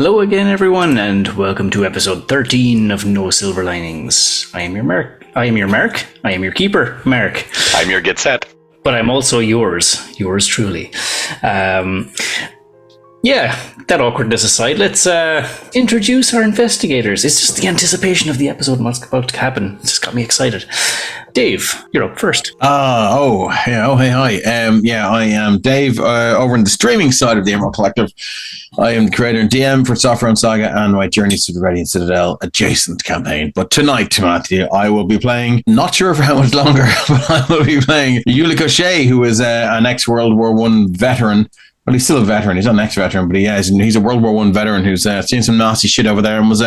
Hello again, everyone, and welcome to episode 13 of No Silver Linings. I am your Mark. I am your keeper, Mark. I'm your get set. But I'm also yours truly. Yeah, that awkwardness aside, let's introduce our investigators. It's just the anticipation of the episode and what's about to happen. It's just got me excited. Dave, you're up first. Hey, hi. I am Dave, over on the streaming side of the Emerald Collective. I am the creator and DM for Software and Saga and my Journeys to the Radiant Citadel adjacent campaign. But tonight, Matthew, I will be playing, not sure for how much longer, but I will be playing Ulick, who is an ex-World War I veteran. Well, he's still a veteran. He's not an ex-veteran, but he's a World War I veteran who's seen some nasty shit over there and was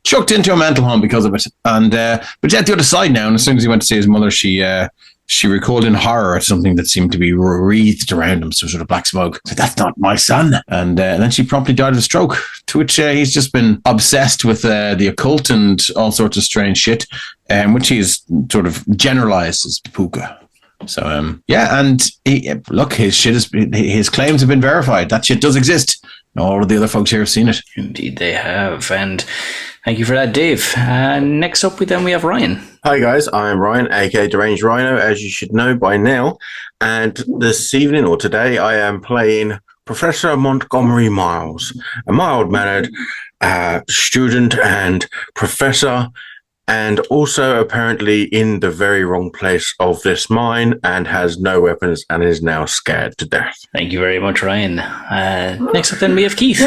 chucked into a mental home because of it. And but he's at the other side now. And as soon as he went to see his mother, she recalled in horror at something that seemed to be wreathed around him, some sort of black smoke. So that's not my son. And then she promptly died of a stroke, to which he's just been obsessed with the occult and all sorts of strange shit, which he's sort of generalized as puka. So, and his claims have been verified. That shit does exist. All of the other folks here have seen it. Indeed they have. And thank you for that, Dave. Next up, we have Ryan. Hi guys, I'm Ryan, aka Deranged Rhino, as you should know by now. And this evening, or today, I am playing Professor Montgomery Miles, a mild-mannered student and professor, and also apparently in the very wrong place of this mine and has no weapons and is now scared to death. Thank you very much, Ryan. Next up then we have Keith.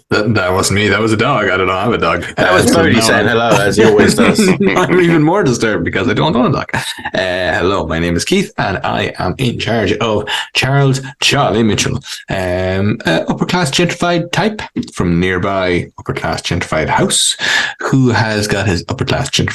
That wasn't me, that was a dog. I don't have a dog. That was Bodhi saying hello, as he always does. I'm even more disturbed because I don't own a dog. Hello, my name is Keith and I am in charge of Charles Charlie Mitchell, upper-class gentrified type from nearby upper-class gentrified house who has got his upper-class gentrified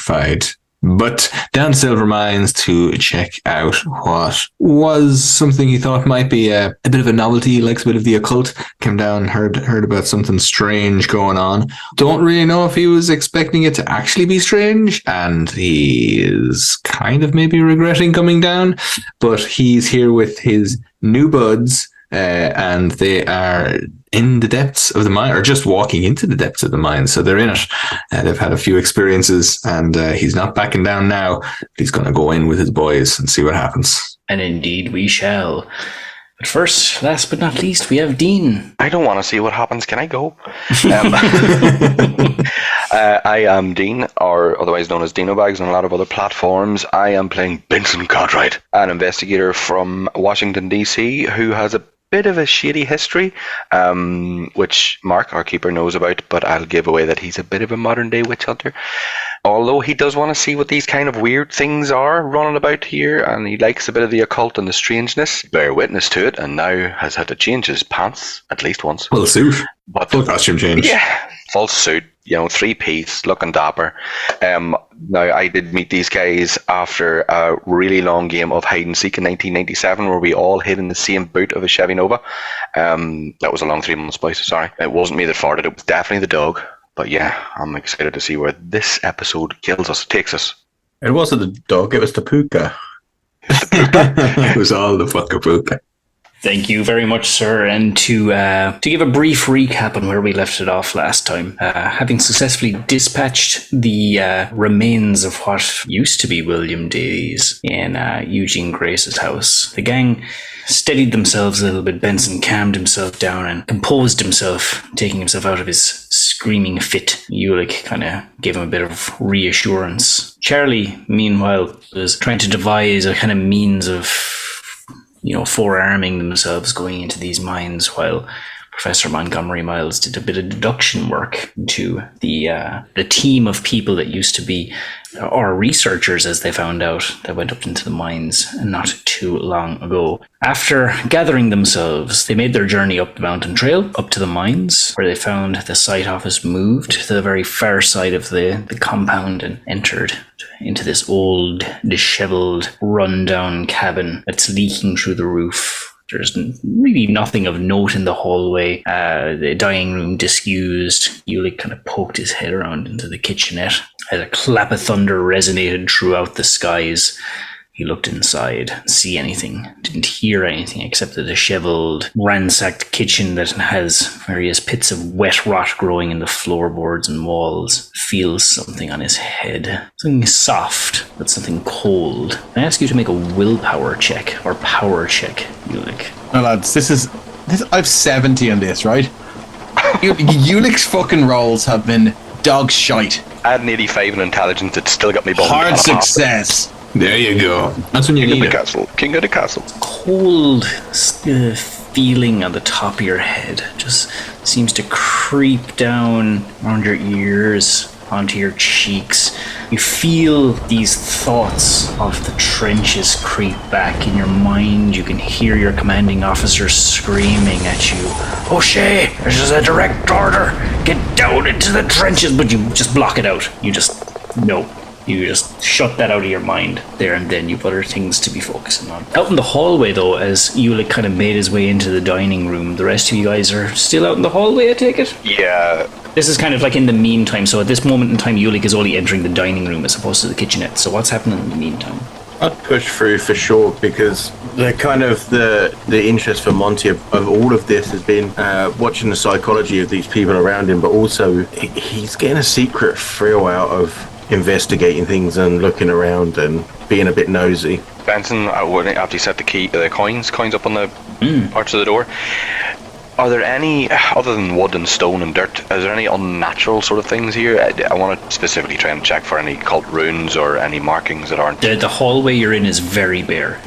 but down Silvermines to check out what was something he thought might be a bit of a novelty. He likes a bit of the occult. Came down, heard about something strange going on. Don't really know if he was expecting it to actually be strange, and he is kind of maybe regretting coming down. But he's here with his new buds, and they are in the depths of the mine, or just walking into the depths of the mine. So they're in it. They've had a few experiences, and he's not backing down now. He's going to go in with his boys and see what happens. And indeed we shall. But first, last but not least, we have Dean. I don't want to see what happens. Can I go? I am Dean, or otherwise known as Dino Bags on a lot of other platforms. I am playing Benson Cartwright, an investigator from Washington, D.C., who has a bit of a shady history, which Mark, our keeper, knows about, but I'll give away that he's a bit of a modern-day witch hunter. Although he does want to see what these kind of weird things are running about here, and he likes a bit of the occult and the strangeness. Bear witness to it, and now has had to change his pants at least once. Full suit. But, full costume change. Yeah, full suit. 3-piece, looking dapper. Now, I did meet these guys after a really long game of hide and seek in 1997, where we all hid in the same boot of a Chevy Nova. That was a long 3 months, boys. Sorry, it wasn't me that farted. It was definitely the dog. But yeah, I'm excited to see where this episode takes us. It wasn't the dog; it was the puka. It was all the fucking puka. Thank you very much, sir. And to give a brief recap on where we left it off last time, having successfully dispatched the remains of what used to be William Davies in Eugene Grace's house, the gang steadied themselves a little bit. Benson calmed himself down and composed himself, taking himself out of his screaming fit. Ulick kind of gave him a bit of reassurance. Charlie, meanwhile, was trying to devise a kind of means of forearming themselves going into these mines, while Professor Montgomery Miles did a bit of deduction work into the team of people that used to be, or researchers as they found out, that went up into the mines not too long ago. After gathering themselves, they made their journey up the mountain trail, up to the mines, where they found the site office moved to the very far side of the compound and entered into this old, disheveled, run-down cabin that's leaking through the roof. There's really nothing of note in the hallway. The dining room disused. Ulick kind of poked his head around into the kitchenette as a clap of thunder resonated throughout the skies. He looked inside, didn't see anything, didn't hear anything except the disheveled, ransacked kitchen that has various pits of wet rot growing in the floorboards and walls. Feels something on his head. Something soft, but something cold. I ask you to make a willpower check, or power check, Ulick. Well, lads, this I've 70 on this, right? Ulick's fucking rolls have been dog shite. I had an 85 in intelligence. It still got me bummed. Hard success. There you go. That's when you King of need the it. castle. King of the castle. Cold feeling on the top of your head just seems to creep down around your ears, onto your cheeks. You feel these thoughts of the trenches creep back in your mind. You can hear your commanding officer screaming at you, "O'Shea, this is a direct order. Get down into the trenches." But you just block it out. You just shut that out of your mind there and then. You've other things to be focusing on. Out in the hallway, though, as Ulick kind of made his way into the dining room, the rest of you guys are still out in the hallway, I take it? Yeah. This is kind of like in the meantime. So at this moment in time, Ulick is only entering the dining room as opposed to the kitchenette. So what's happening in the meantime? I'd push through for sure, because the kind of the interest for Monty of all of this has been watching the psychology of these people around him, but also he's getting a secret thrill out of investigating things and looking around and being a bit nosy. Benson, after you set the coins up on the arch of the door, are there any, other than wood and stone and dirt, is there any unnatural sort of things here? I want to specifically try and check for any cult runes or any markings that aren't. The hallway you're in is very bare.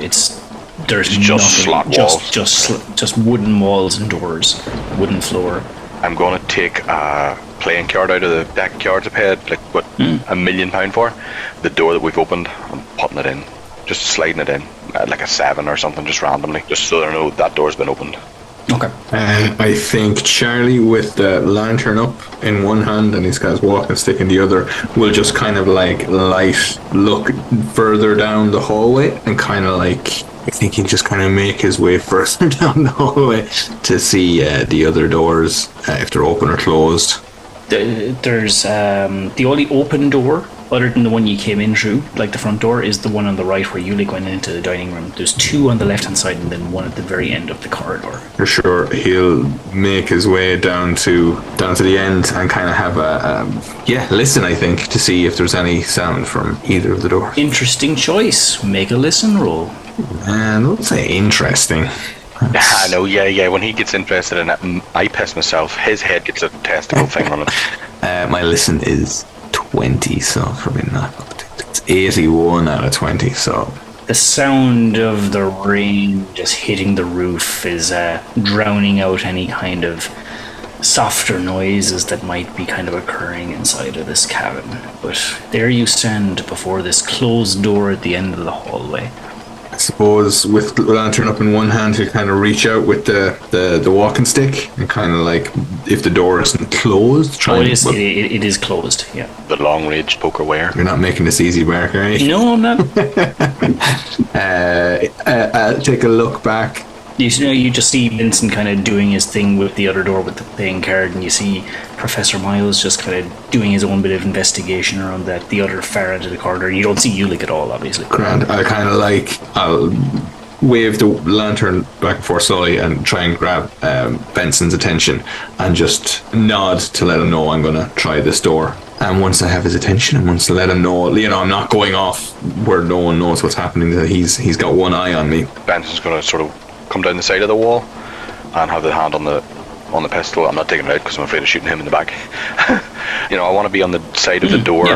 There's just slot walls. Just wooden walls and doors, wooden floor. I'm going to take a playing card out of the deck of cards I paid like £1 million for. The door that we've opened, I'm putting it in, just sliding it in like a 7 or something, just randomly, just so they know that door's been opened. Okay. I think Charlie, with the lantern up in one hand and he's got his walking stick in the other, will just kind of like look further down the hallway and kind of like, I think he'll just kind of make his way further down the hallway to see the other doors, if they're open or closed. There's the only open door, other than the one you came in through, like the front door, is the one on the right where Ulick went into the dining room. There's 2 on the left-hand side and then one at the very end of the corridor. For sure, he'll make his way down to the end and kind of have listen, I think, to see if there's any sound from either of the doors. Interesting choice. Make a listen roll. And let's say interesting. I know, yeah. When he gets interested in it, I piss myself. His head gets a testicle thing on it. My listen is 20, so probably not. It's 81 out of 20, so. The sound of the rain just hitting the roof is drowning out any kind of softer noises that might be kind of occurring inside of this cabin. But there you stand before this closed door at the end of the hallway. I suppose with the lantern up in one hand, he'll kind of reach out with the walking stick and kind of like, if the door isn't closed, it is closed, yeah. The long range poker wear. You're not making this easy, Mark, are you? No, I'm not. Take a look back. You just see Vincent kind of doing his thing with the other door with the playing card, and you see Professor Miles just kind of doing his own bit of investigation around the other far end of the corridor. You don't see Ulick at all, obviously. Grand. I'll wave the lantern back and forth slowly and try and grab Benson's attention and just nod to let him know I'm going to try this door. And once I have his attention and once I let him know, I'm not going off where no one knows what's happening, that he's got one eye on me. Benson's going to sort of come down the side of the wall and have the hand on the pistol. I'm not taking it out because I'm afraid of shooting him in the back. I want to be on the side of the door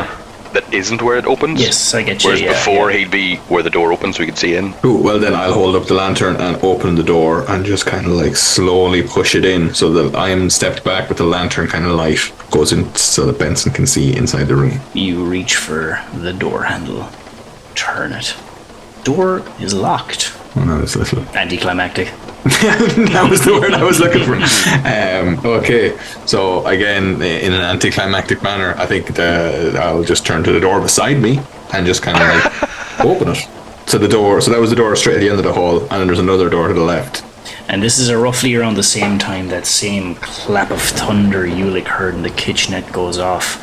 that isn't where it opens. Yes, I get you. Whereas before he'd be where the door opens so we could see in. Ooh, well then I'll hold up the lantern and open the door and just kind of like slowly push it in so that I am stepped back with the lantern kind of light goes in so that Benson can see inside the room. You reach for the door handle, turn it. Door is locked. Oh no, it's a little anticlimactic. That was the word I was looking for. Okay, so again, in an anticlimactic manner, I think I'll just turn to the door beside me and just kind of like open it. So that was the door straight at the end of the hall, and then there's another door to the left. And this is roughly around the same time that same clap of thunder Ulick heard in the kitchenette goes off.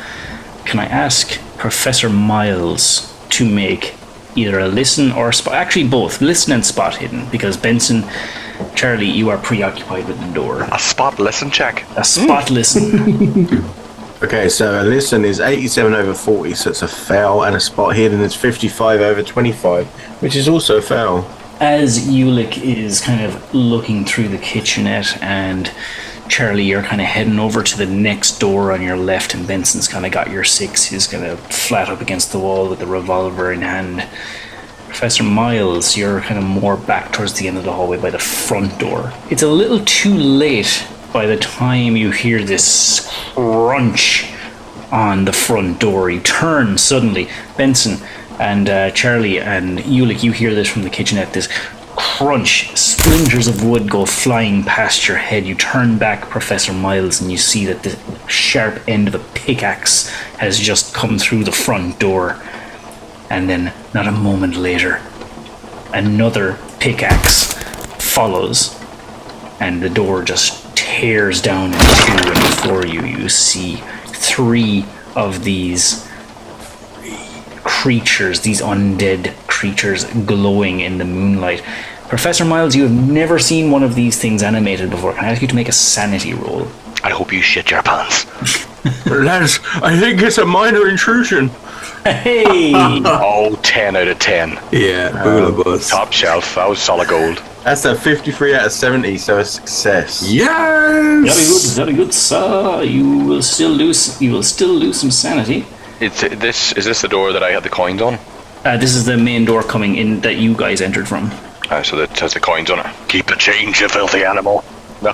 Can I ask Professor Miles to make either a listen or a spot. Actually, both listen and spot hidden, because Benson, Charlie, you are preoccupied with the door. A spot listen check. A spot listen. Okay, so a listen is 87 over 40, so it's a foul, and a spot hidden is 55 over 25, which is also a foul. As Ulick is kind of looking through the kitchenette, and Charlie, you're kind of heading over to the next door on your left, and Benson's kind of got your 6. He's kind of flat up against the wall with the revolver in hand. Professor Miles, you're kind of more back towards the end of the hallway by the front door. It's a little too late by the time you hear this crunch on the front door. You turn suddenly. Benson and Charlie and Ulick, you hear this from the kitchenette, this crunch. Splinters of wood go flying past your head. You turn back, Professor Miles, and you see that the sharp end of a pickaxe has just come through the front door. And then, not a moment later, another pickaxe follows, and the door just tears down in two, and before you, you see 3 of these creatures, these undead creatures glowing in the moonlight. Professor Miles, you have never seen one of these things animated before. Can I ask you to make a sanity roll? I hope you shit your pants. Lads, I think it's a minor intrusion. Hey! Oh, 10 out of 10. Yeah, boolabuzz. Top shelf. That was solid gold. That's a 53 out of 70, so a success. Yes! Very good, sir. You will still lose some sanity. Is this the door that I had the coins on? This is the main door coming in that you guys entered from. So that has the coins on it. Keep the change, you filthy animal. No.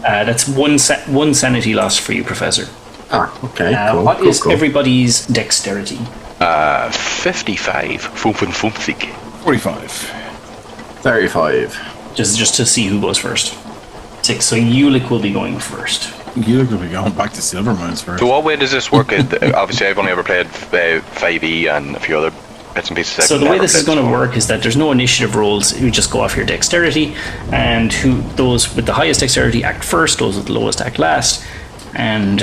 That's one sanity loss for you, Professor. Ah, okay, cool. What is cool. everybody's dexterity? 55. 55. 45. 35. Just to see who goes first. 6. So Ulick will be going first. You look like we're going back to Silvermines first. So what way does this work? Obviously, I've only ever played 5e and a few other bits and pieces. So the way this is going to work is that there's no initiative rolls. You just go off your dexterity, and those with the highest dexterity act first. Those with the lowest act last. And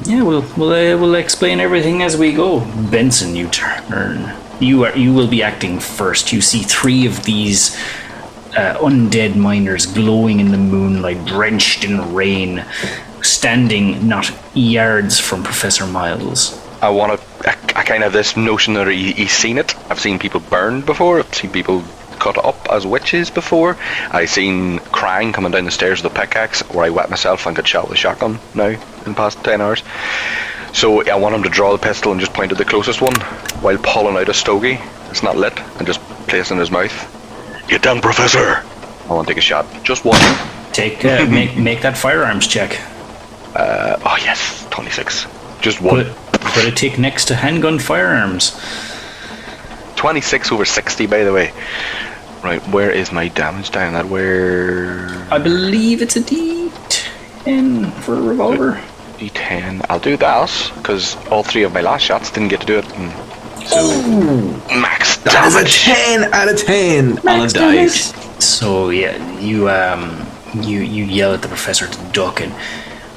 we'll explain everything as we go. Benson, you turn. You will be acting first. You see 3 of these undead miners glowing in the moonlight, drenched in rain, standing not yards from Professor Miles. I kind of have this notion that he's seen it. I've seen people burned before. I've seen people cut up as witches before. I've seen crying coming down the stairs with a pickaxe, where I wet myself and got shot with a shotgun now in the past 10 hours. So I want him to draw the pistol and just point at the closest one while pulling out a stogie that's not lit and just place it in his mouth. Get down, Professor! I want to take a shot. Just one. Make that firearms check. Oh yes, 26. Just one. Put a tick next to handgun firearms. 26 over 60, by the way. Right, where is my damage down? That where? I believe it's a D10 for a revolver. D10. I'll do that because all 3 of my last shots didn't get to do it. So max That is a damage. 10 out of 10 on a dice. So yeah, you yell at the professor to duck, and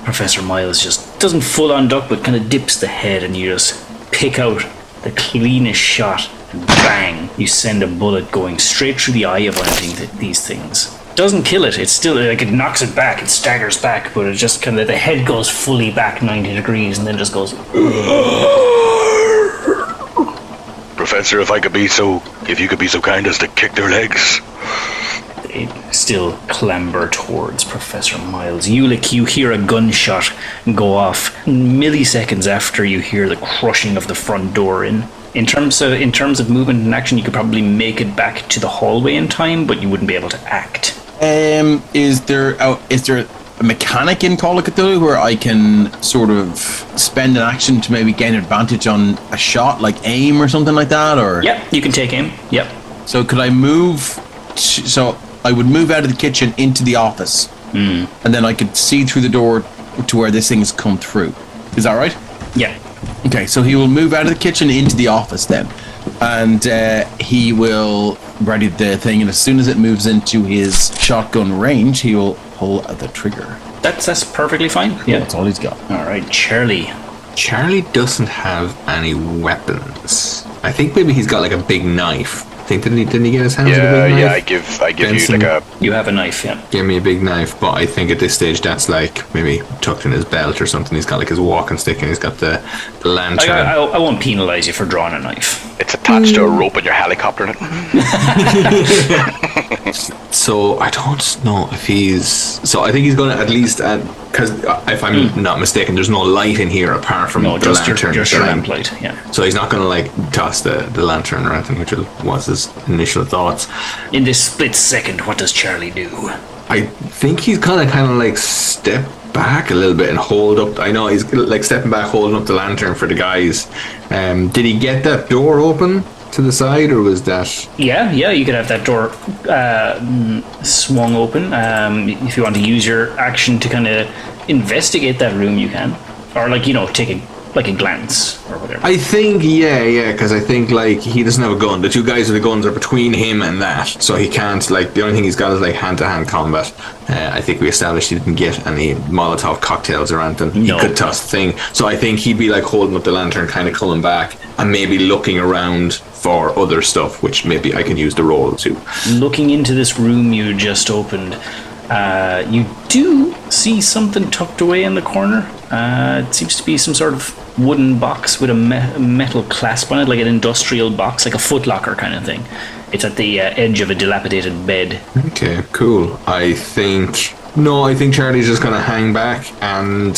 Professor Miles just doesn't full on duck, but kind of dips the head, and you just pick out the cleanest shot, and bang, you send a bullet going straight through the eye of one of these things. Doesn't kill it. It's still like it knocks it back. It staggers back, but it just kind of the head goes fully back 90 degrees, and then just goes. Professor, if you could be so kind as to kick their legs. They still clamber towards Professor Miles. Ulick, you hear a gunshot go off milliseconds after you hear the crushing of the front door in. In terms of movement and action, you could probably make it back to the hallway in time, but you wouldn't be able to act. Is there a mechanic in Call of Cthulhu where I can sort of spend an action to maybe gain advantage on a shot, like aim or something like that? Or Yep, you can take aim. Yep. So could I move? So I would move out of the kitchen into the office, and then I could see through the door to where this thing's come through. Is that right? Yeah. Okay, so he will move out of the kitchen into the office then, and he will ready the thing, and as soon as it moves into his shotgun range, he will pull the trigger. That's perfectly fine. Yeah. That's all he's got. All right, Charlie. Charlie doesn't have any weapons. I think maybe he's got like a big knife. I think didn't he get his hands on a big knife? Yeah, I give Benson, you like a. You have a knife, yeah. Give me a big knife, but I think at this stage that's like maybe tucked in his belt or something. He's got like his walking stick and he's got the lantern. I won't penalise you for drawing a knife. It's attached to a rope in your helicopter. In it. So I don't know if he's. So I think he's going to at least because if I'm not mistaken, there's no light in here apart from the lantern. Just your lamp light, yeah. So he's not going to like toss the lantern or anything, which was his initial thoughts. In this split second, what does Charlie do? I think he's kind of like step back a little bit and hold up. I know he's like stepping back, holding up the lantern for the guys. Did he get that door open to the side, or was that? Yeah, you could have that door swung open. If you want to use your action to kind of investigate that room, you can, or take a glance or whatever. I think because I think like he doesn't have a gun. The two guys with the guns are between him and that, so he can't like. The only thing he's got is like hand-to-hand combat. I think we established he didn't get any Molotov cocktails or anything. No. He could toss the thing, so I think he'd be like holding up the lantern, kind of coming back and maybe looking around for other stuff, which maybe I can use the roll to. Looking into this room you just opened, you do see something tucked away in the corner. It seems to be some sort of wooden box with a metal clasp on it, like an industrial box, like a footlocker kind of thing. It's at the edge of a dilapidated bed. Okay, cool. I think Charlie's just going to hang back and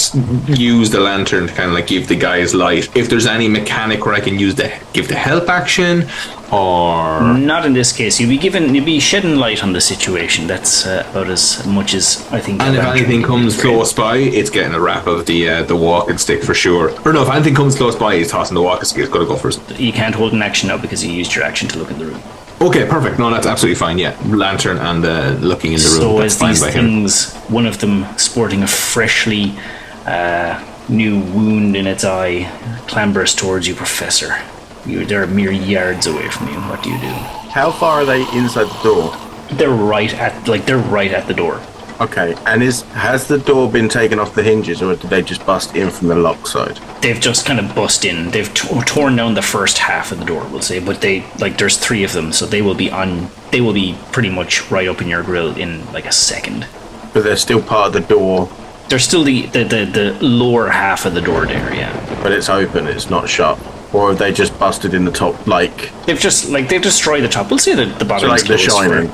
use the lantern to kind of like give the guys light. If there's any mechanic where I can give the help action, or not in this case. You'll be shedding light on the situation. That's about as much as I think. And if anything comes close by, it's getting a wrap of the walking stick for sure. Or no, if anything comes close by, he's tossing the walking stick. He's got to go first. You can't hold an action now because you used your action to look in the room. Okay, perfect. No, that's absolutely fine. Yeah, lantern and looking in the room. So that's as fine these by him. things, one of them sporting a freshly new wound in its eye, clambers towards you, Professor. They're mere yards away from you. What do you do? How far are they inside the door? They're right at the door. Okay, and has the door been taken off the hinges, or did they just bust in from the lock side? They've just kind of bust in. They've torn down the first half of the door, we'll say, but there's three of them, so they will be pretty much right up in your grill in like a second. But they're still part of the door. They're still the lower half of the door there, yeah. But it's open, it's not shut. Or have they just busted in the top, like... They've destroyed the top. We'll say that the bottom so like The Shining?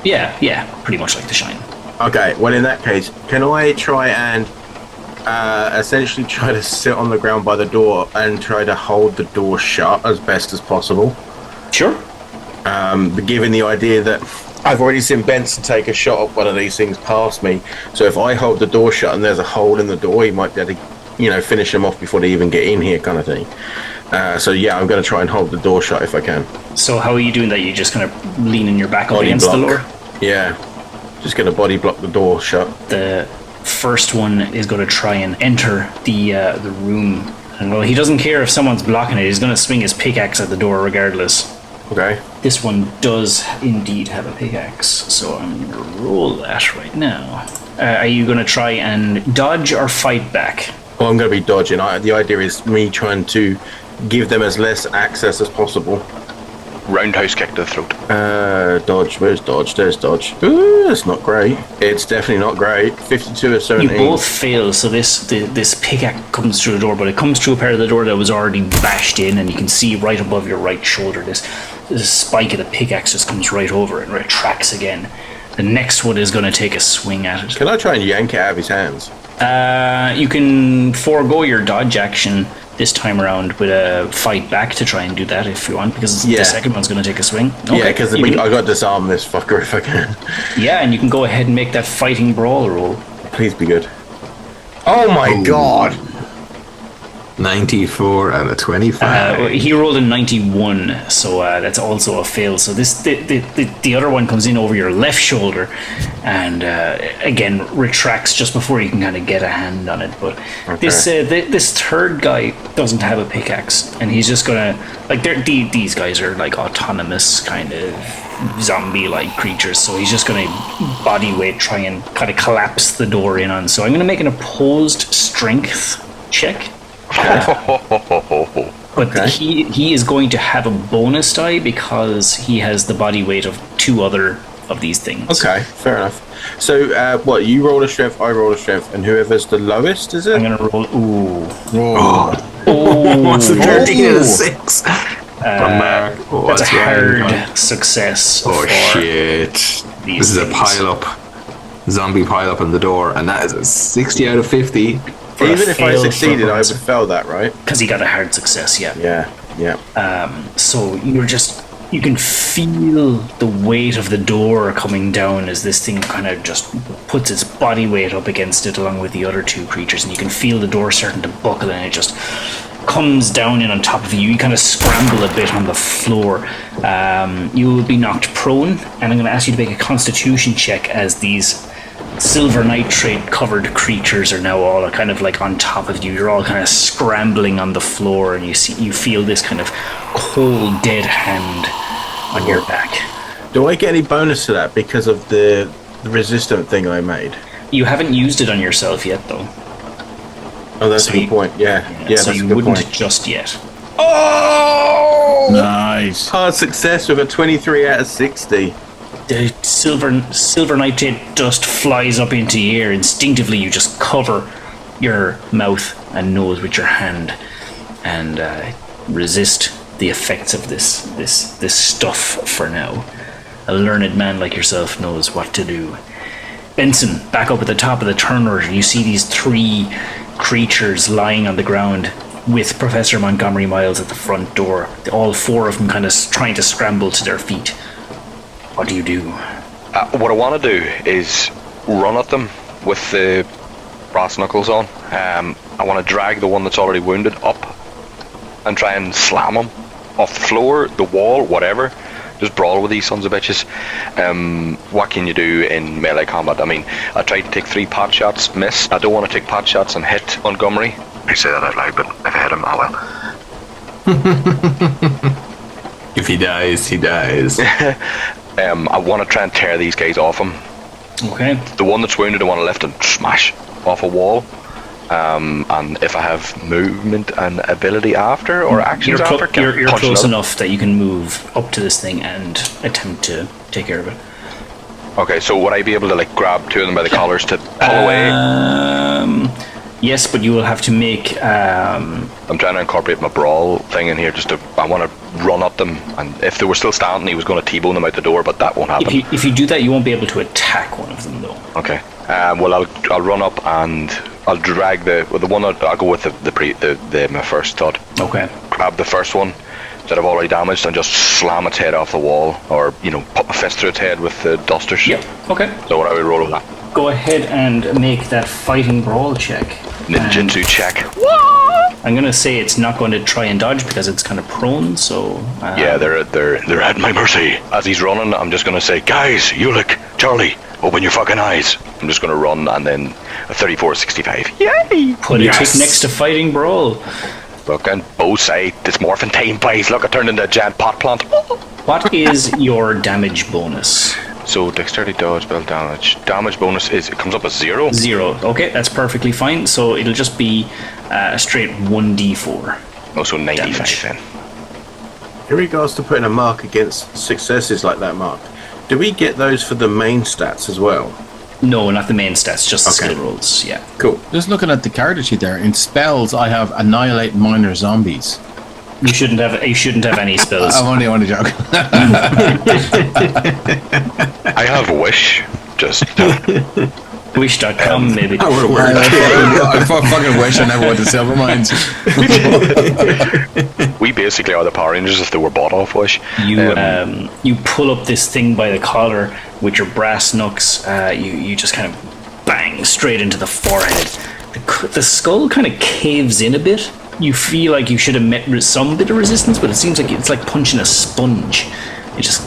Yeah, pretty much like The Shining. Okay, well in that case, can I try and essentially try to sit on the ground by the door and try to hold the door shut as best as possible? Sure. But given the idea that I've already seen Benson take a shot at one of these things past me, so if I hold the door shut and there's a hole in the door, he might be able to, finish them off before they even get in here, kind of thing. So yeah, I'm going to try and hold the door shut if I can. So how are you doing that? You just kind of leaning your back up against the door? Yeah, just going to body block the door shut. The first one is going to try and enter the room, and well, he doesn't care if someone's blocking it. He's going to swing his pickaxe at the door regardless. Okay. This one does indeed have a pickaxe, so I'm going to roll that right now. Are you going to try and dodge or fight back? Well, I'm going to be dodging. The idea is me trying to give them as less access as possible. Roundhouse kick to the throat. Dodge. Where's dodge? There's dodge. Ooh, that's not great. It's definitely not great. 52 or 17. You both fail, so this pickaxe comes through the door, but it comes through a part of the door that was already bashed in, and you can see right above your right shoulder this spike of the pickaxe just comes right over it and retracts again. The next one is going to take a swing at it. Can I try and yank it out of his hands? You can forego your dodge action this time around with a fight back to try and do that if you want, because the second one's going to take a swing. Okay. Yeah, because I got to disarm this fucker if I can. Yeah, and you can go ahead and make that fighting brawl roll. Please be good. Oh my god! 94 out of 25. He rolled a 91, so that's also a fail. So the other one comes in over your left shoulder and again retracts just before you can kind of get a hand on it. But this third guy doesn't have a pickaxe, and he's just gonna these guys are like autonomous kind of zombie-like creatures. So he's just gonna body weight try and kind of collapse the door in on. So I'm gonna make an opposed strength check. But Okay. he is going to have a bonus die because he has the body weight of 2 other of these things. Okay, fair enough. So, what, you roll a strength, I roll a strength, and whoever's the lowest, is it? I'm going to roll. Ooh. What's the 13 and a 6? From Mark. That's a hard success. Oh, for shit. these This is a things. pile-up. Zombie pile-up on the door, and that is a 60 out of 50. For a Even if I failed succeeded, I would performance. fail that, right? Because he got a hard success, yeah. Yeah. So you can feel the weight of the door coming down as this thing kind of just puts its body weight up against it along with the other 2 creatures, and you can feel the door starting to buckle, and it just comes down in on top of you. You kind of scramble a bit on the floor. You will be knocked prone, and I'm going to ask you to make a constitution check as these silver nitrate covered creatures are now all kind of like on top of you. You're all kind of scrambling on the floor, and you feel this kind of cold dead hand on your back. Do I get any bonus to that because of the resistant thing I made? You haven't used it on yourself yet, though. Oh, that's So a good you- point. Yeah, so that's a you good wouldn't point. just yet. Oh! Nice. Hard success with a 23 out of 60. The silver nitrate dust flies up into the air. Instinctively, you just cover your mouth and nose with your hand and resist the effects of this stuff for now. A learned man like yourself knows what to do. Benson, back up at the top of the turn order, you see these 3 creatures lying on the ground with Professor Montgomery Miles at the front door. All 4 of them kind of trying to scramble to their feet. What do you do? What I want to do is run at them with the brass knuckles on. I want to drag the one that's already wounded up and try and slam him off the floor, the wall, whatever. Just brawl with these sons of bitches. What can you do in melee combat? I mean, I tried to take 3 pot shots, miss. I don't want to take pot shots and hit Montgomery. I say that out loud, but if I hit him, oh well. If he dies, he dies. I want to try and tear these guys off him. Okay. The one that's wounded, I want to lift and smash off a wall. And if I have movement and ability after, or actions after, can I You're punch close another? enough that you can move up to this thing and attempt to take care of it. Okay, so would I be able to like grab 2 of them by the collars to pull away? Yes, but you will have to make. I'm trying to incorporate my brawl thing in here. I want to run at them, and if they were still standing, he was going to T-bone them out the door, but that won't happen. If you do that, you won't be able to attack one of them, though. Okay. Well, I'll run up and I'll drag the one. I'll go with my first thought. Okay. Grab the first one that I've already damaged and just slam its head off the wall, or put my fist through its head with the dusters. Yep. Okay. So what I would roll with that. Go ahead and make that fighting brawl check. Ninjutsu check. I'm gonna say it's not going to try and dodge because it's kind of prone. So. Yeah, they're at my mercy. As he's running, I'm just gonna say, guys, Ulick, Charlie, open your fucking eyes. I'm just gonna run, and then a 34-65. Yay! Put a tick next to fighting brawl. Fucking both sides. It's morphin' time, boys. Look, I turned into a giant pot plant. What is your damage bonus? So dexterity, dodge, spell damage. Damage bonus it comes up as 0. 0. Okay, that's perfectly fine. So it'll just be a straight 1d4. Oh, so 95 Damage. then. In regards to putting a mark against successes like that, Mark, do we get those for the main stats as well? No, not the main stats, just the Okay. skill rolls. Yeah. Cool. Just looking at the character sheet there, in spells I have annihilate minor zombies. You shouldn't have any spells. I'm only joking. I have wish. Just Wish.com maybe. I fucking wish I never went to Silvermines. we basically are the Power Rangers if they were bought off wish. You pull up this thing by the collar with your brass knucks. You just kind of bang straight into the forehead. The skull kind of caves in a bit. You feel like you should have met some bit of resistance, but it seems like it's like punching a sponge. It just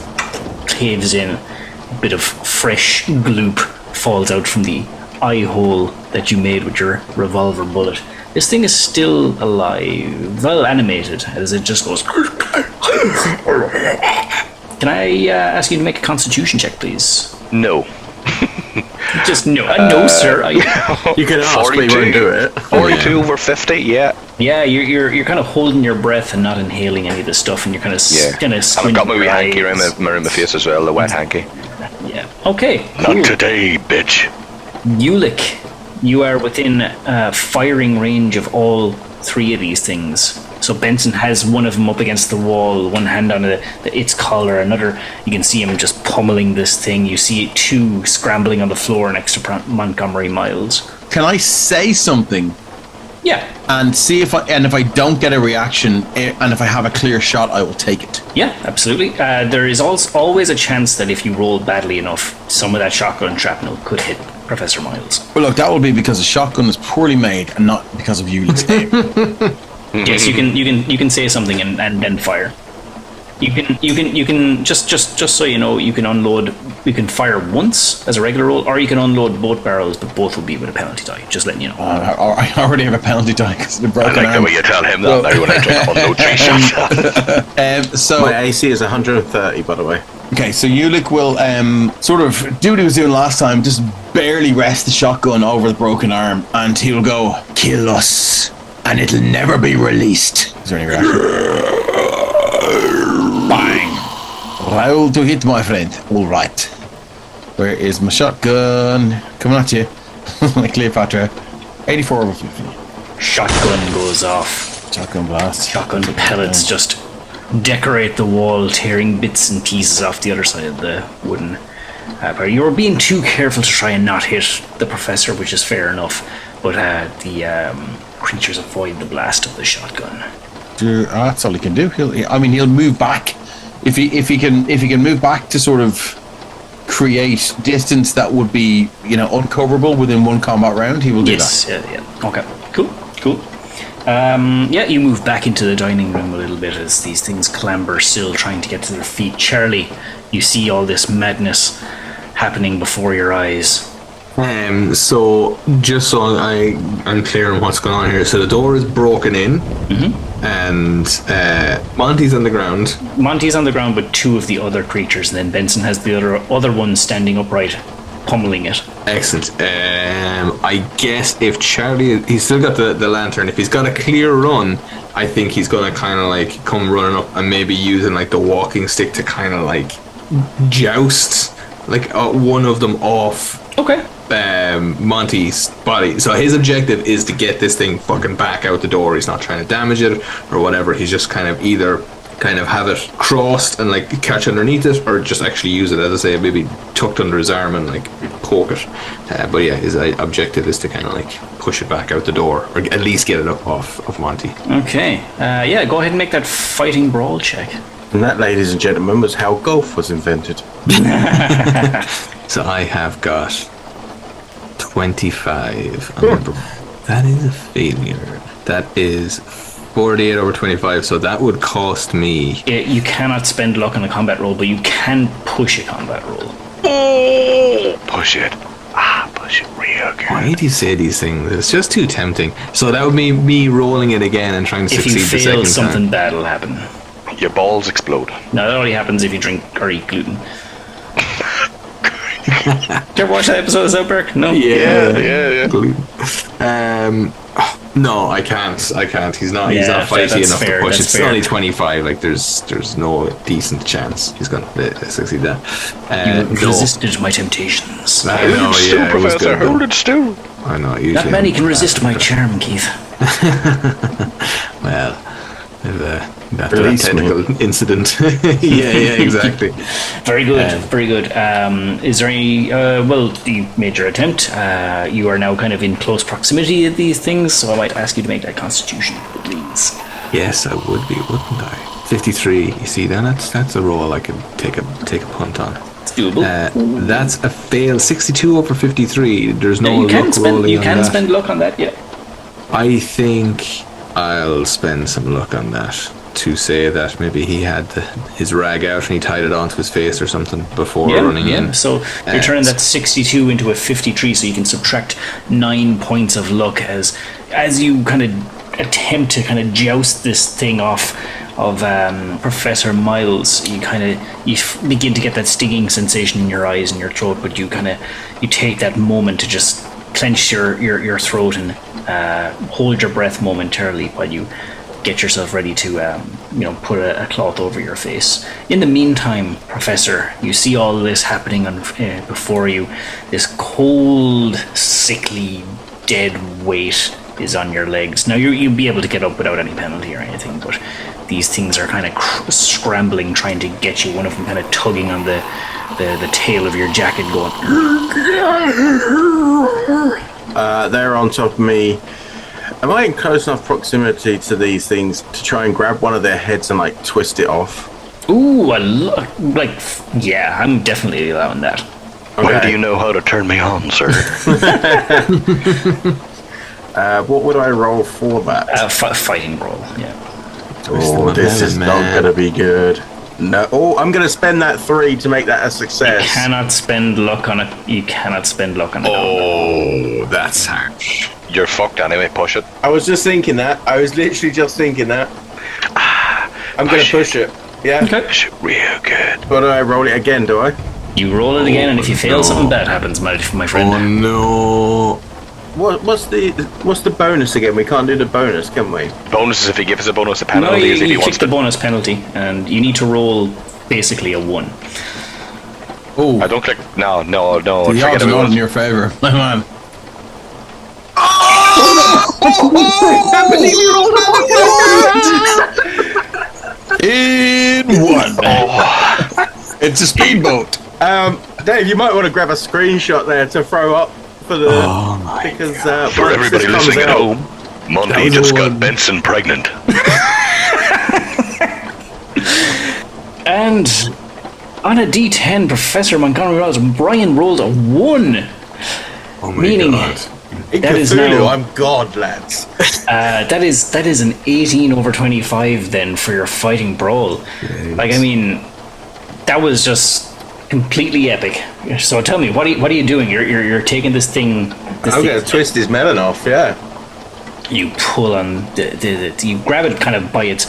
caves in. A bit of fresh gloop falls out from the eye hole that you made with your revolver bullet. This thing is still alive, well animated, as it just goes. Can I ask you to make a constitution check, please? No. Just no, sir. You can ask, but you won't do it. 42 over 50, yeah. Yeah, you're kind of holding your breath and not inhaling any of the stuff, and you're kind of And I've got my wee hanky around my face as well, the wet hanky. Yeah. Okay. Cool. Not today, bitch. Ulick, you are within firing range of all three of these things. So Benson has one of them up against the wall, one hand on its collar, another, you can see him just pummeling this thing. You see two scrambling on the floor next to Montgomery Miles. Can I say something? Yeah. And see if I don't get a reaction, and if I have a clear shot, I will take it. Yeah, absolutely. There is always a chance that if you roll badly enough, some of that shotgun shrapnel could hit Professor Miles. Well, look, that will be because the shotgun is poorly made, and not because of Ulick's aim. Yes, you can say something and then fire. You can just so you know, you can unload. You can fire once as a regular roll, or you can unload both barrels, but both will be with a penalty die. Just letting you know. I already have a penalty die because of the broken I like arm. the way you tell him that now when I try to unload 3 shots. So my AC is 130, by the way. Okay, so Ulick will sort of do what he was doing last time, just barely rest the shotgun over the broken arm, and he'll go, "Kill us, and it'll never be released." Is there any reaction? Bang! Roll to hit, my friend. All right. Where is my shotgun? Coming at you. Like Cleopatra. 84 over 50. Shotgun goes off. Shotgun blast. Shotgun pellets just decorate the wall, tearing bits and pieces off the other side of the wooden part. You're being too careful to try and not hit the professor, which is fair enough, but the creatures avoid the blast of the shotgun. That's all he can do. He'll move back if he can move back to sort of create distance that would be uncoverable within one combat round. He will do that. Yeah. Okay. Cool. You move back into the dining room a little bit as these things clamber, still trying to get to their feet. Charlie, you see all this madness happening before your eyes. So just so I'm clear on what's going on here, so the door is broken in, and Monty's on the ground. Monty's on the ground with two of the other creatures, and then Benson has the other one standing upright, pummeling it. Excellent. I guess if Charlie, he's still got the lantern. If he's got a clear run, I think he's gonna kind of like come running up and maybe using like the walking stick to kind of like joust like one of them off. Okay. Monty's body. So his objective is to get this thing fucking back out the door. He's not trying to damage it or whatever. He's just kind of either kind of have it crossed and like catch underneath it, or just actually use it, as I say, maybe tucked under his arm and like poke it. But yeah, his objective is to kind of like push it back out the door, or at least get it up off of Monty. Okay. Go ahead and make that fighting brawl check. And that, ladies and gentlemen, was how golf was invented. So I have got 25. That is a failure. That is 48 over 25, so that would cost me... You cannot spend luck on a combat roll, but you can push a combat roll. Push it. Push it real good. Why do you say these things? It's just too tempting. So that would be me rolling it again and trying to If succeed you the fail, second something time. bad will happen. Your balls explode. No, that only happens if you drink or eat gluten. Did you ever watch that episode of South Park? No? Yeah. No, I can't. He's not fighty that's enough fair, to push. that's It's fair. only 25. Like there's no decent chance he's gonna succeed that. You resisted my temptations. I know, Still, yeah, it was Professor, good. hold it still. I know. Usually Not many can resist my charm, Keith. Well, after that Release me. technical incident. yeah, exactly. Very good, very good. Is there any... you made your attempt. You are now kind of in close proximity to these things, so I might ask you to make that constitution, please. Yes, I would be, wouldn't I? 53. You see, then that's a roll I could take a punt on. It's doable. That's a fail. 62 over 53. There's no you can luck spend, rolling you on can that. spend luck on that, yeah. I think I'll spend some luck on that to say that maybe he had his rag out and he tied it onto his face or something before running in. So you're turning that 62 into a 53, so you can subtract 9 points of luck as you kind of attempt to kind of joust this thing off Professor Miles, you begin to get that stinging sensation in your eyes and your throat, but you take that moment to just clench your throat and hold your breath momentarily while you get yourself ready to put a cloth over your face. In the meantime, Professor, you see all this happening before you. This cold, sickly, dead weight is on your legs. Now you'll be able to get up without any penalty or anything, but these things are kind of scrambling, trying to get you. One of them kind of tugging on the tail of your jacket, going. They're on top of me. Am I in close enough proximity to these things to try and grab one of their heads and like twist it off? Ooh, yeah, I'm definitely allowing that. Okay. Why do you know how to turn me on, sir? What would I roll for that? Fighting roll, yeah. Oh, this is not going to be good. No. Oh, I'm going to spend that 3 to make that a success. You cannot spend luck on it. Oh, that's harsh. You're fucked anyway, push it. I was just thinking that. I was literally just thinking that. I'm going to push it. Yeah? Okay. Push it real good. But I roll it again, do I? You roll it again, and if you fail, something bad happens, my friend. Oh no. What's the bonus again? We can't do the bonus, can we? Bonus is if he gives us a bonus, the No, penalty is if he you wants kick the to. bonus penalty, and you need to roll basically a 1. Oh, I don't click. No. the Forget odds are not in about it. your favor. My man. In one. It's a speedboat. Dave, you might want to grab a screenshot there to throw up for the because For once everybody this comes listening at out- home, Monty just got Benson pregnant. And on a D10, Professor Montgomery Wells, Brian rolled a 1. Oh my Meaning- god. In That is Cthulhu, now- I'm God, lads. That is an 18 over 25 then for your fighting brawl. Like, I mean, that was just completely epic. So tell me, what are you doing? You're taking this thing. I'm going to twist his melon off, yeah. You pull on you grab it kind of by its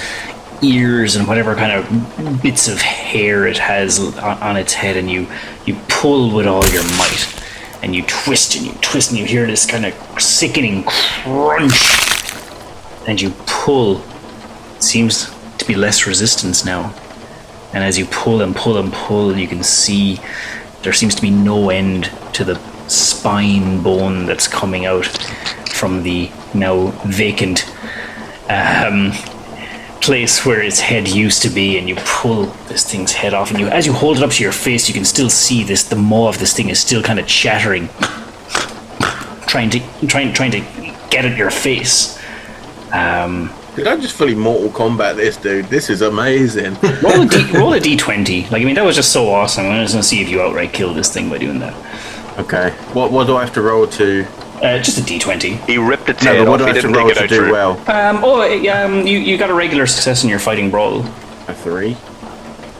ears and whatever kind of bits of hair it has on its head, and you pull with all your might, and you twist and you hear this kind of sickening crunch, and you pull. It seems to be less resistance now, and as you pull and pull and pull, you can see there seems to be no end to the spine bone that's coming out from the now vacant place where its head used to be, and you pull this thing's head off, and as you hold it up to your face, you can still see the maw of this thing is still kind of chattering, trying to get at your face. Did I just fully Mortal Kombat this, dude? This is amazing. Roll a d20. Like, I mean, that was just so awesome. I'm just gonna see if you outright kill this thing by doing that. Okay. What do I have to roll to? Just a d20. He ripped its No, head but what off. do I He have to didn't roll take it to out do through. well? You got a regular success in your fighting brawl. A 3.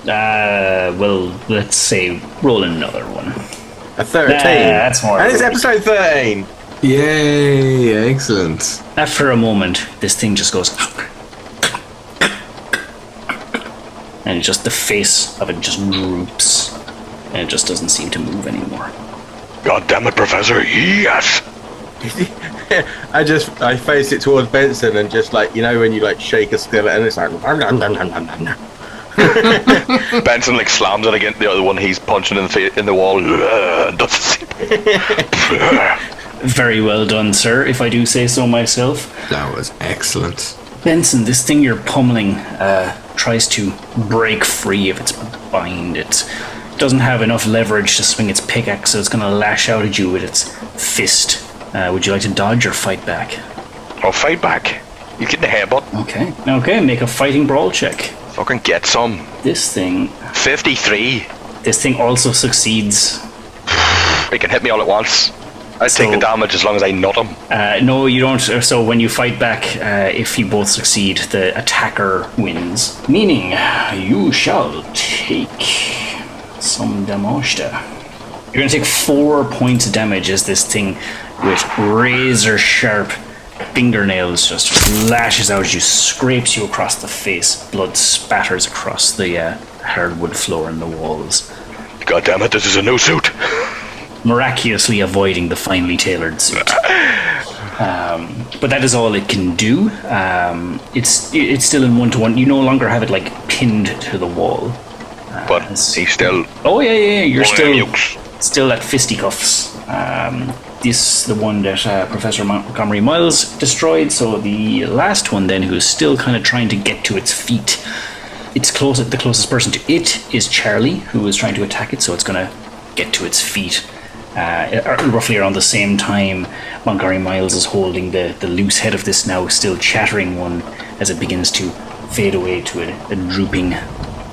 Well, let's say roll another one. A 13. That's more. And it's episode 13. Yay, excellent. After a moment, this thing just goes, and just the face of it just droops, and it just doesn't seem to move anymore. God damn it, Professor! Yes. I face it towards Benson and just like, you know when you like shake a skeleton and it's like Benson like slams it against the other one. He's punching in the wall. Very well done, sir, if I do say so myself. That was excellent. Benson, this thing you're pummeling tries to break free of its bind. It doesn't have enough leverage to swing its pickaxe, so it's going to lash out at you with its fist. Would you like to dodge or fight back? Oh, fight back. You get the headbutt. Okay, make a fighting brawl check. Fucking get some. This thing 53. also succeeds. He can hit me all at once. I take the damage as long as I nut him. No, you don't. So when you fight back, if you both succeed, the attacker wins. Meaning, you shall take some damage. You're going to take 4 points of damage as this thing, with razor sharp fingernails just lashes out at you, scrapes you across the face. Blood spatters across the hardwood floor and the walls. God damn it, this is a new suit. Miraculously avoiding the finely tailored suit. But that is all it can do. It's still in 1-to-1. You no longer have it like pinned to the wall. But he's still... Oh yeah. You're Ukes. still at fisticuffs. This the one that Professor Montgomery Miles destroyed. So the last one then, who's still kind of trying to get to its feet. The closest person to it is Charlie, who is trying to attack it. So it's going to get to its feet. Roughly around the same time, Montgomery Miles is holding the loose head of this now still chattering one as it begins to fade away to a drooping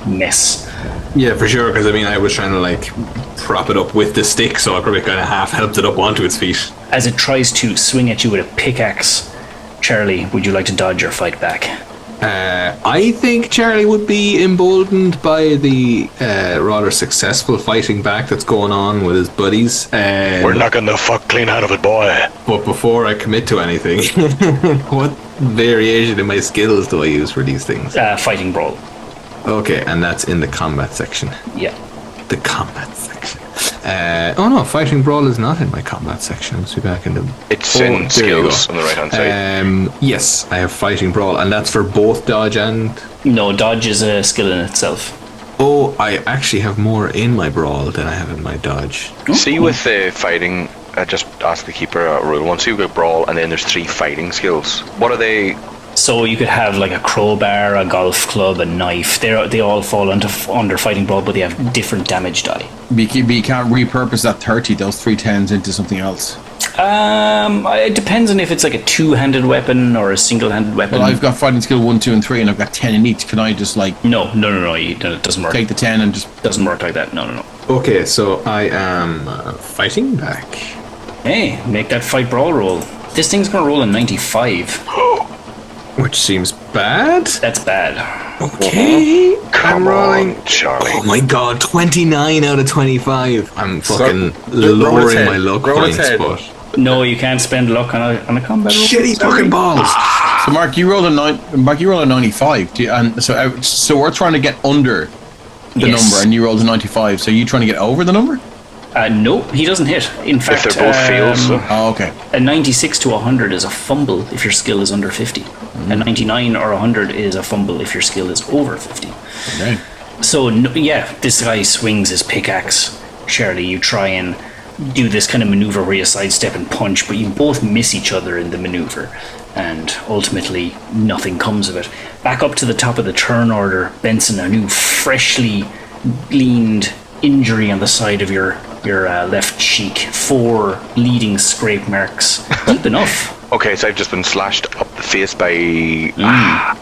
mess. Yeah, for sure, because I was trying to like prop it up with the stick, so I probably kind of half helped it up onto its feet. As it tries to swing at you with a pickaxe, Charlie, would you like to dodge or fight back? I think Charlie would be emboldened by the rather successful fighting back that's going on with his buddies. We're knocking the fuck clean out of it, boy. But before I commit to anything, what variation in my skills do I use for these things? Fighting brawl. Okay, and that's in the combat section. Yeah. The combat section. Oh no, fighting brawl is not in my combat section. Let's be back in the... It's in skills on the right hand side. Yes, I have fighting brawl, and that's for both dodge and... No, dodge is a skill in itself. Oh, I actually have more in my brawl than I have in my dodge. See, with the fighting, just ask the keeper a rule. Once you get brawl, and then there's 3 fighting skills. What are they? So you could have like a crowbar, a golf club, a knife. They all fall under fighting brawl, but they have different damage die. But you can't repurpose that 30, those 3 10s into something else. It depends on if it's like a 2-handed weapon or a single-handed weapon. Well, I've got fighting skill 1, 2, and 3, and I've got 10 in each. Can I just like... No, it doesn't work. Take the 10 and just... Doesn't work like that, no. Okay, so I am fighting back. Hey, make that fight brawl roll. This thing's gonna roll a 95. Which seems bad. That's bad. Okay. Come I'm rolling. on, Charlie. Oh my god, 29 out of 25. I'm fucking lowering my luck points, but... No, you can't spend luck on a combat roll. Shitty fucking balls. So Mark, you rolled a 95, and so we're trying to get under the number, and you rolled a 95. So you trying to get over the number? No, he doesn't hit. In fact, If they're both fails, so. Oh, okay. A 96 to 100 is a fumble if your skill is under 50. A 99 or 100 is a fumble if your skill is over 50. Okay. So, this guy swings his pickaxe. Shirley, you try and do this kind of maneuver where you sidestep and punch, but you both miss each other in the maneuver. And ultimately, nothing comes of it. Back up to the top of the turn order, Benson, a new freshly gleaned injury on the side of your left cheek. 4 bleeding scrape marks. Deep enough. Okay, so I've just been slashed up the face by...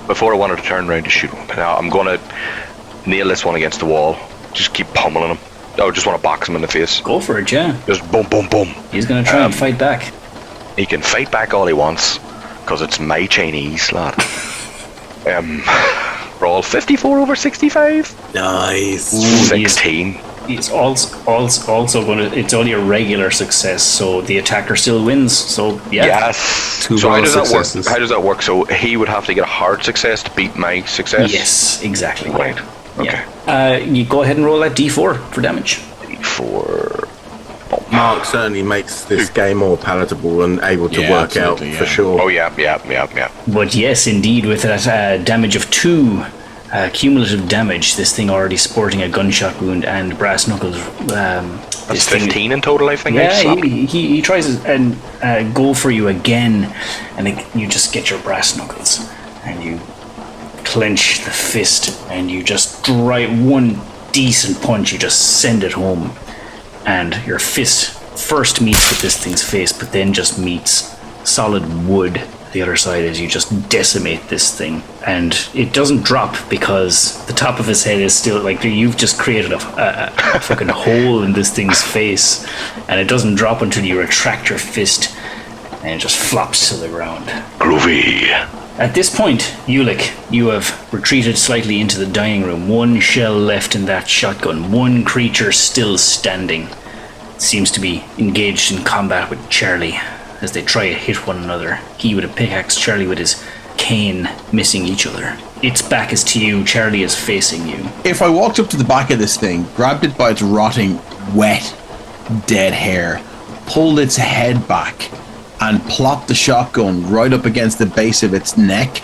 before I wanted to turn around to shoot him. Now I'm going to nail this one against the wall. Just keep pummeling him. I just want to box him in the face. Go for it, yeah. Just boom, boom, boom. He's going to try and fight back. He can fight back all he wants, because it's my Chinese, lad. Roll 54 over 65. Nice. 16. It's also going to... It's only a regular success, so the attacker still wins. So, yeah. Yes. 2 So how does that successes. work? How does that work? So he would have to get a hard success to beat my success? Yes, exactly. Right. Okay. Yeah. You go ahead and roll that d4 for damage. 4. Mark certainly makes this game more palatable and able to Yeah, work out absolutely, for yeah. sure. Oh, yeah. But yes, indeed, with that damage of 2 cumulative damage, this thing already sporting a gunshot wound and brass knuckles. That's 15 in total, I think. Yeah, he tries and go for you again, and you just get your brass knuckles, and you clench the fist, and you just drive one decent punch, you just send it home, and your fist first meets with this thing's face, but then just meets solid wood the other side as you just decimate this thing. And it doesn't drop because the top of his head is still like you've just created a fucking hole in this thing's face, and it doesn't drop until you retract your fist and it just flops to the ground. Groovy. At this point, Ulick, you have retreated slightly into the dining room. 1 shell left in that shotgun. 1 creature still standing. Seems to be engaged in combat with Charlie. as they try to hit one another. He with a pickaxe, Charlie with his cane, missing each other. Its back is to you, Charlie is facing you. If I walked up to the back of this thing, grabbed it by its rotting, wet, dead hair, pulled its head back, and plopped the shotgun right up against the base of its neck,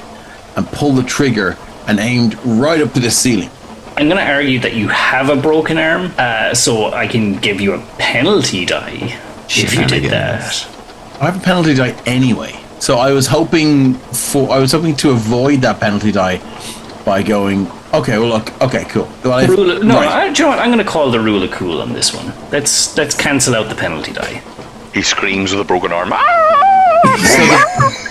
and pulled the trigger and aimed right up to the ceiling. I'm going to argue that you have a broken arm, so I can give you a penalty die if you did that. I have a penalty die anyway, so I was hoping to avoid that penalty die by going, okay, well look, okay, cool. Well, Do you know what? I'm going to call the rule of cool on this one. Let's cancel out the penalty die. He screams with a broken arm.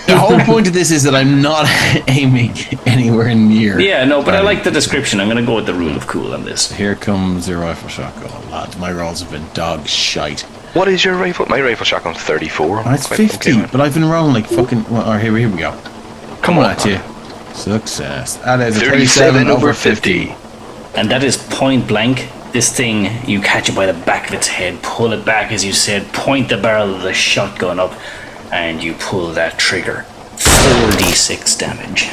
The whole point of this is that I'm not aiming anywhere near. Yeah, no, but I like the description. I'm going to go with the rule of cool on this. Here comes your rifle shotgun, lads. My rolls have been dog shite. What is your rifle? My rifle shotgun's 34. Oh, it's 50, but I've been rolling like fucking... Well, here we go. Come on at you. Success. That is a 37 over 50. And that is point blank. This thing, you catch it by the back of its head, pull it back, as you said, point the barrel of the shotgun up, and you pull that trigger. 4d6 damage.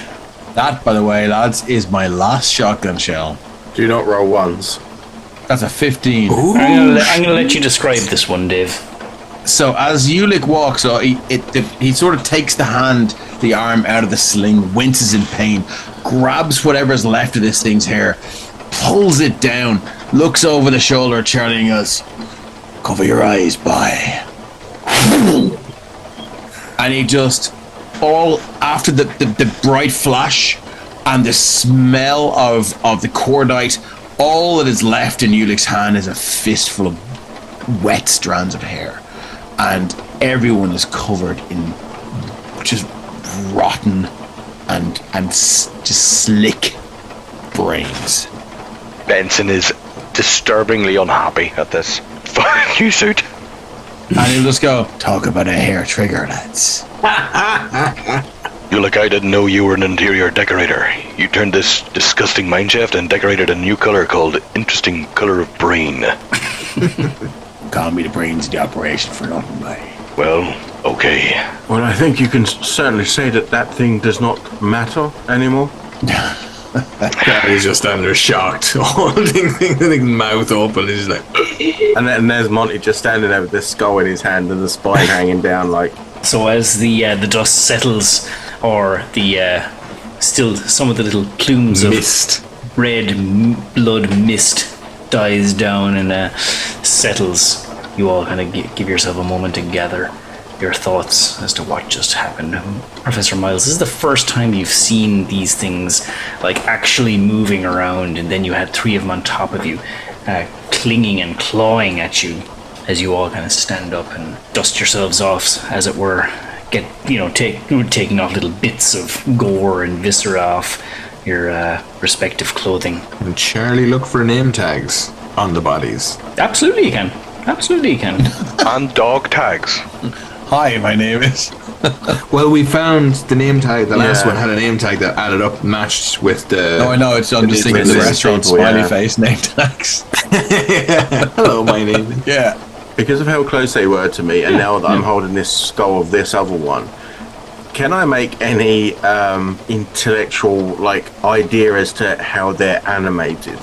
That, by the way, lads, is my last shotgun shell. Do not roll ones. That's a 15. I'm gonna let you describe this one, Dave. So as Ulick walks, he sort of takes the arm out of the sling, winces in pain, grabs whatever's left of this thing's hair, pulls it down, looks over the shoulder at Charlie and goes, "Cover your eyes, boy." And he just, all after the bright flash and the smell of the cordite, all that is left in Ulick's hand is a fistful of wet strands of hair. And everyone is covered in just rotten and just slick brains. Benson is disturbingly unhappy at this. Fuck you, suit. And he'll just go, "Talk about a hair trigger, lads." Ulick, I didn't know you were an interior decorator. You turned this disgusting mineshaft and decorated a new color called Interesting Color of Brain. Call me the brains of the operation for nothing, mate. Well, okay. Well, I think you can certainly say that thing does not matter anymore. He's just standing there shocked, holding the thing's mouth open. He's like, And there's Monty just standing there with the skull in his hand and the spine hanging down like. So as the dust settles, or the still some of the little plumes mist. of red blood mist dies down and settles, you all kind of give yourself a moment to gather your thoughts as to what just happened. Professor Miles, this is the first time you've seen these things like actually moving around, and then you had three of them on top of you, clinging and clawing at you as you all kind of stand up and dust yourselves off, as it were, taking off little bits of gore and viscera off your respective clothing. and Charlie look for name tags on the bodies. Absolutely you can. And dog tags. Hi, my name is... Well, we found the name tag. The last Yeah. one had a name tag that added up, matched with the. No, I know, I'm just thinking of the business restaurant people, smiley yeah. face name tags. Hello, my name. Yeah. Because of how close they were to me, and now that I'm holding this skull of this other one, can I make any intellectual idea as to how they're animated?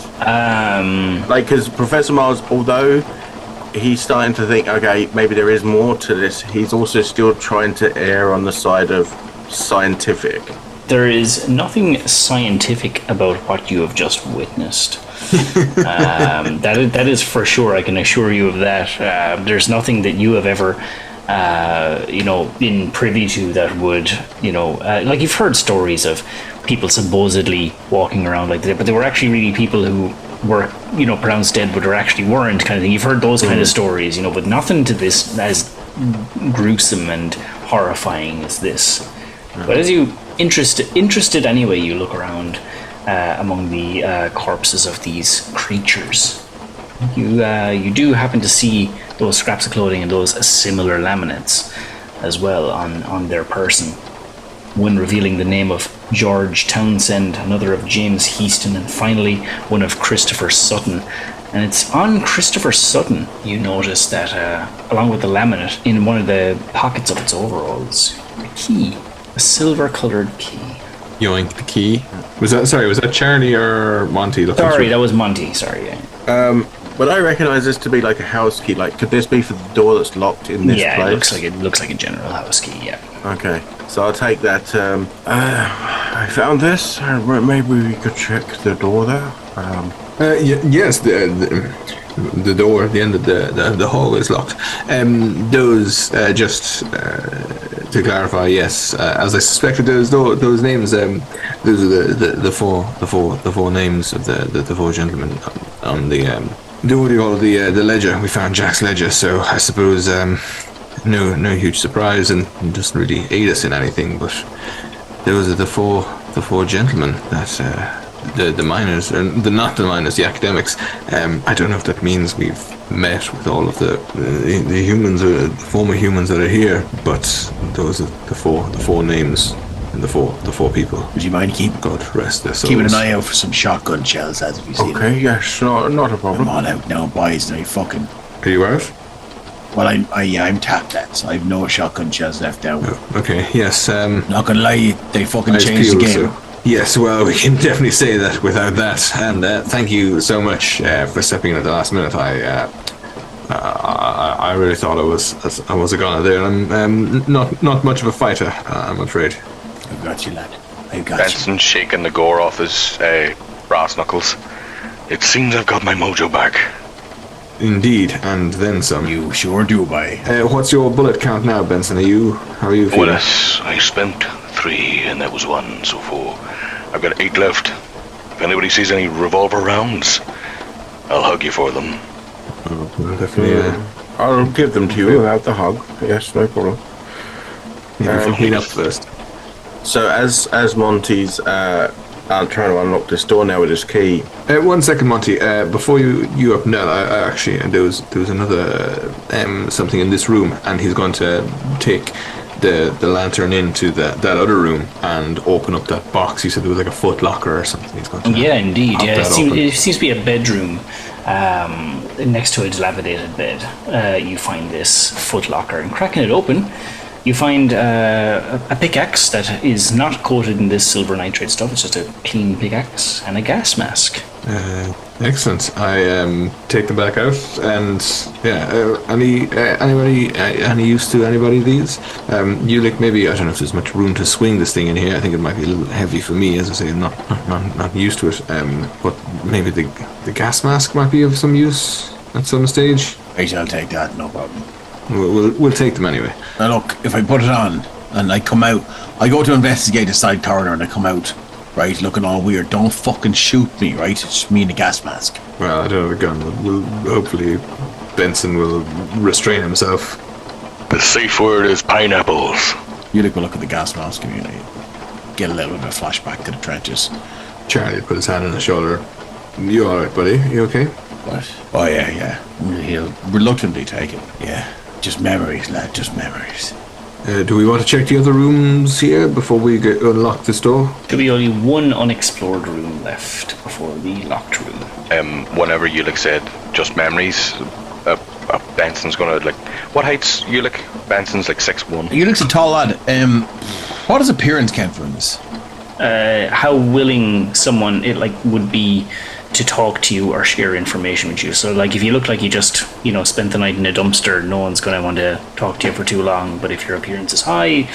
Because Professor Miles, although he's starting to think, okay, maybe there is more to this, he's also still trying to err on the side of scientific. There is nothing scientific about what you have just witnessed. That is for sure. I can assure you of that. There's nothing that you have ever, been privy to that would, like you've heard stories of people supposedly walking around like that, but they were actually really people who were, pronounced dead, but actually weren't, kind of thing. You've heard those kind of stories, but nothing to this as gruesome and horrifying as this. But as you interested anyway, you look around among the corpses of these creatures. You do happen to see those scraps of clothing and those similar laminates as well on their person. One revealing the name of George Townsend, another of James Heaston, and finally one of Christopher Sutton. And it's on Christopher Sutton. You notice that, along with the laminate, in one of the pockets of its overalls, a key. A silver-coloured key. Yoink, the key. Was that Charlie or Monty? Sorry, that was Monty. Sorry. Yeah. But I recognise this to be like a house key. Like, could this be for the door that's locked in this place? It looks like a general house key. Yeah. Okay, so I'll take that. I found this. Maybe we could check the door there. Yes, the door at the end of the hall is locked. Those just to clarify, yes, as I suspected, those names. Those are the four names of the four gentlemen on the what do you call it, the ledger. We found Jack's ledger, so I suppose no huge surprise, and it doesn't really aid us in anything. But those are the four gentlemen that. The miners, not the miners, the academics. I don't know if that means we've met with all of the humans, or the former humans that are here, but those are the four names and the four people. Would you mind God rest their souls. keeping an eye out for some shotgun shells as if you see them? Okay, yes, not a problem. I'm on out now, boys. Now fucking. Are you out? Well, I'm tapped that, so I've no shotgun shells left out. Oh, okay, yes. Not gonna lie, they fucking Nice changed the peel, game. so- Yes, well, we can definitely say that without that. And thank you so much for stepping in at the last minute. I really thought I was a goner there, and I'm not much of a fighter, I'm afraid. I've got you, lad. I've got Benson shaking the gore off his brass knuckles. It seems I've got my mojo back. Indeed, and then some. you. You sure do, boy. What's your bullet count now, Benson? How are you feeling? Well, I spent 3 and that was 1, so 4. I've got 8 left. If anybody sees any revolver rounds, I'll hug you for them. Well, definitely. I'll give them to you without the hug. Yes, no problem. Clean up first. So as Monty's trying to unlock this door now with his key. 1 second, Monty. Before you up now, I actually there was another something in this room, and he's going to take the lantern into that other room and open up that box. He said there was like a foot locker or something. He's going to Yeah, indeed. pop Yeah, that open. it seems to be a bedroom next to a dilapidated bed. You find this footlocker, and cracking it open, you find a pickaxe that is not coated in this silver nitrate stuff. It's just a clean pickaxe and a gas mask. Excellent. I take them back out, and any use to anybody of these? Ulick, maybe, I don't know if there's much room to swing this thing in here. I think it might be a little heavy for me, as I say, I'm not used to it. But maybe the gas mask might be of some use at some stage. Right, I'll take that, no problem. We'll take them anyway. Now look, if I put it on and I come out, I go to investigate the side corridor and I come out, right, looking all weird. Don't fucking shoot me, right? It's just me in a gas mask. Well, I don't have a gun. We'll hopefully Benson will restrain himself. The safe word is pineapples. You go look at the gas mask and you get a little bit of a flashback to the trenches. Charlie put his hand on his shoulder. You alright, buddy? You okay? What? Oh yeah. He'll reluctantly take it. Yeah. Just memories, lad, just memories. Do we want to check the other rooms here before we unlock this door? There'll be only one unexplored room left before the locked room. Whenever Ulick said just memories, Benson's gonna what height's Ulick? Benson's 6'1". You look a tall lad. What does appearance count for in this? How willing someone would be to talk to you or share information with you. So if you look like you just spent the night in a dumpster, no one's going to want to talk to you for too long. But if your appearance is high,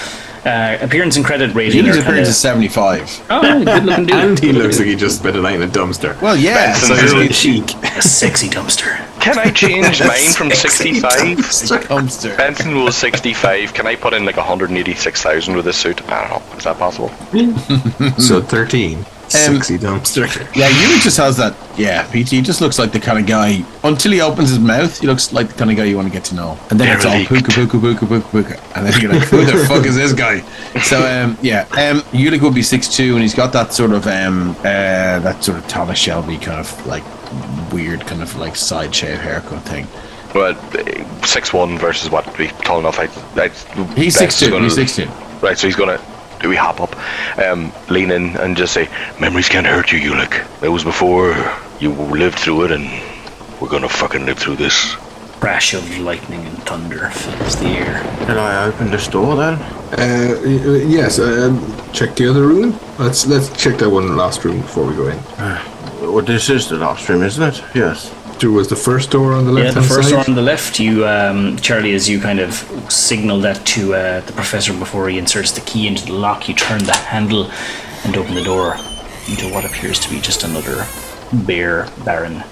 appearance and credit rating His are appearance is 75. oh, good looking dude. And he looks like he just spent a night in a dumpster. Well, yeah. Benson, So so he's he's chic. A sexy dumpster. Can I change mine from sexy 65? dumpster. Benson was 65. Can I put in 186,000 with this suit? I don't know. Is that possible? So 13. Sexy dumpster. Yeah, you just has that. Yeah, PT just looks like the kind of guy. Until he opens his mouth, he looks like the kind of guy you want to get to know. And then it's all Derelict. puka. And then you're like, who the fuck is this guy? So Ulick will be 6'2", and he's got that sort of Thomas Shelby kind of weird kind of side shave haircut thing. Well, 6'1" versus what? Be tall enough. He's 6'2". He's 6'2". Right, so he's gonna. Do we hop up, lean in, and just say, "Memories can't hurt you, Ulick. That was before you lived through it, and We're gonna fucking live through this. Crash of lightning and thunder fills the air. Can I open this door then? Yes. Check the other room. Let's check that one last room before we go in. Well, this is the last room, isn't it? Yes. There was the first door on the left. Yeah, the first door on the left. You, Charlie, as you kind of signal that to the professor before he inserts the key into the lock, you turn the handle and open the door into what appears to be just another bare, barren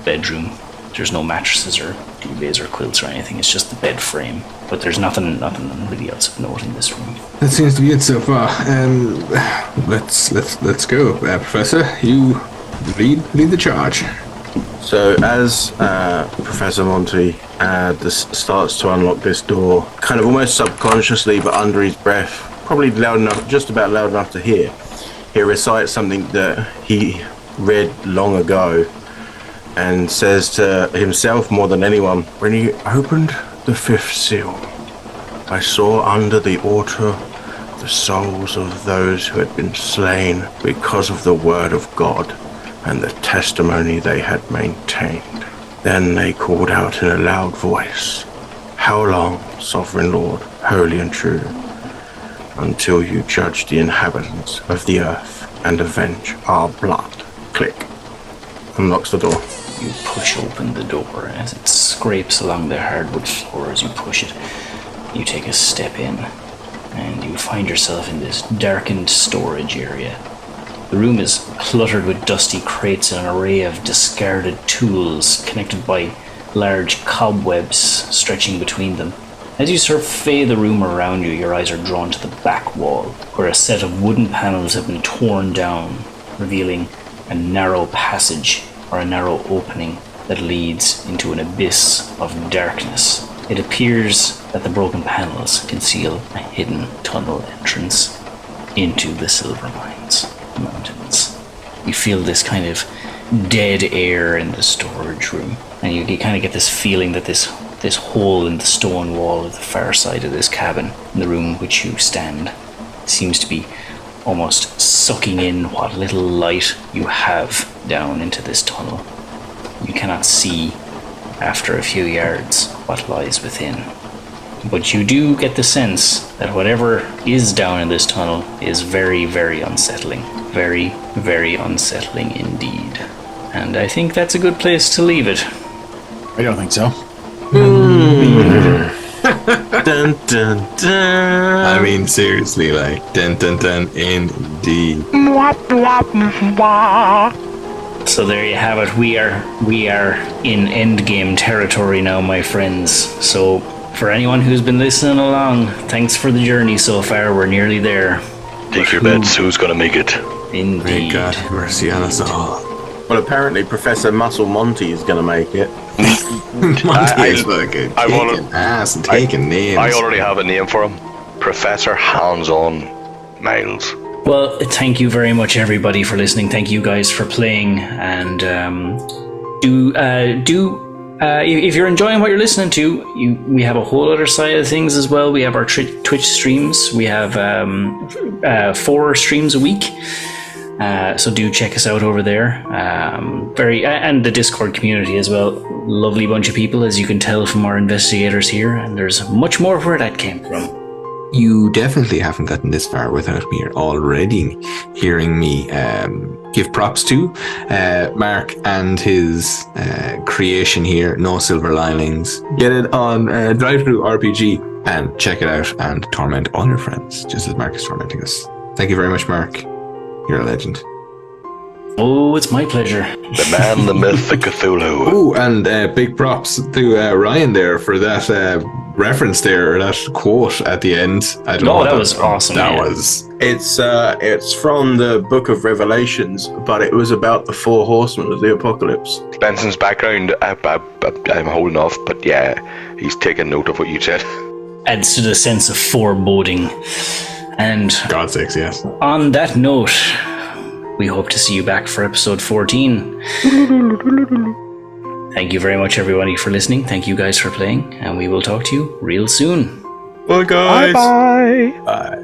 bedroom. There's no mattresses or duvets or quilts or anything. It's just the bed frame. But there's nothing really else of note in this room. That seems to be it so far. Let's go, Professor. You lead the charge. So as Professor Monty starts to unlock this door, kind of almost subconsciously, but under his breath, probably loud enough, just about loud enough to hear, he recites something that he read long ago and says to himself more than anyone, when he opened the fifth seal, I saw under the altar the souls of those who had been slain because of the word of God and the testimony they had maintained. Then they called out in a loud voice, how long, Sovereign Lord, holy and true, until you judge the inhabitants of the earth and avenge our blood? Click. Unlocks the door. You push open the door as it scrapes along the hardwood floor as you push it. You take a step in, and you find yourself in this darkened storage area. The room is cluttered with dusty crates and an array of discarded tools connected by large cobwebs stretching between them. As you survey the room around you, your eyes are drawn to the back wall, where a set of wooden panels have been torn down, revealing a narrow passage or a narrow opening that leads into an abyss of darkness. It appears that the broken panels conceal a hidden tunnel entrance into the Silvermines mountains. You feel this kind of dead air in the storage room, and you kind of get this feeling that this hole in the stone wall at the far side of this cabin, in the room which you stand, seems to be almost sucking in what little light you have down into this tunnel. You cannot see, after a few yards, what lies within. But you do get the sense that whatever is down in this tunnel is very, very unsettling. Very, very unsettling indeed. And I think that's a good place to leave it. I don't think so. Dun, dun, dun. I mean, seriously, like, dun dun dun, indeed. So there you have it. We are in endgame territory now, my friends. So for anyone who's been listening along, thanks for the journey so far. We're nearly there. Take your bets, who's gonna make it? May Indeed. God have mercy on us all. Well, apparently Professor Muscle Monty is going to make it. Monty is fucking I wanna- kicking ass and taking names. I already have a name for him. Professor Hands-On Miles. Well, thank you very much, everybody, for listening. Thank you guys for playing, and if you're enjoying what you're listening to, we have a whole other side of things as well. We have our Twitch streams. We have 4 streams a week. So do check us out over there. And the Discord community as well. Lovely bunch of people, as you can tell from our investigators here, and there's much more where that came from. You definitely haven't gotten this far without me already hearing me give props to Mark and his creation here, No Silver Linings. Get it on Drive-Thru RPG and check it out and torment all your friends, just as Mark is tormenting us. Thank you very much, Mark. You're a legend. Oh, it's my pleasure. The man, the myth, the Cthulhu. Oh, and big props to Ryan there for that reference there, or that quote at the end. I don't know. That was awesome. That yeah. was. It's from the Book of Revelations, but it was about the 4 horsemen of the apocalypse. Benson's background, I'm holding off, but yeah, he's taking note of what you said. Adds to the sense of foreboding. And God's sakes, yes. on that note, we hope to see you back for episode 14. Thank you very much, everybody, for listening. Thank you guys for playing, and we will talk to you real soon. Bye, guys. Bye. Bye.